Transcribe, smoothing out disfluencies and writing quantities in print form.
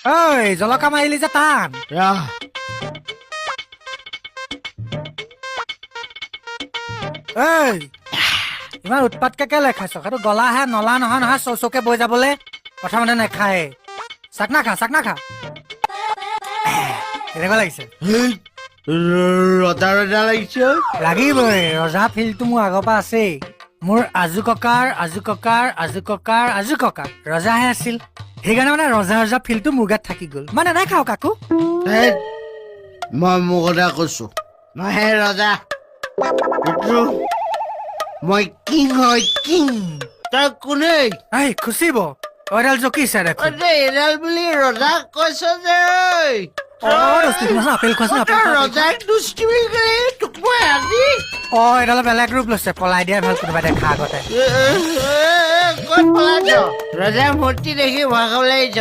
ঐ জলকা মাৰিলি যে টান ৰহ ঐ ইমান উৎপাতকে কেলে খাইছ সেইটো গলাহে নলা নহয় নহয় চৌচৌকে বৈ যাবলে প্ৰথমতে নেখায় চাক না খা কেনেকুৱা লাগিছে ৰজা ৰজা লাগিছে লাগিবই ৰজা ফিল্ডটো মোৰ আগৰ পৰা আছেই মোৰ আজু ককাৰ ৰজাহে আছিল সেইকাৰণে মানে ৰজা ফিল্ডটো মোৰ গাত থাকি গ'ল মানে নাই খাওঁ কাকো ধেৎ, মই মোৰ কথা কৈছো মইহে ৰজা পিতৃ, মই কিং হয় কিং তই কোনে এই খুচিব এডাল জকিছে দেখোন এডাল বুলি ৰজাক কৈছ যে আপেল খোৱাচোন আপেল খোৱা। ৰজাই দুষ্টিমি কৰি তোক মই আজি এডাল বেলেগ ৰূপ লৈছে পলাই দিয়াই ভাল কোনোবা দেখা আগতে ক'ত পলাইছ ৰজাৰ মূৰ্তি দেখি ভয় খাব লাগিছ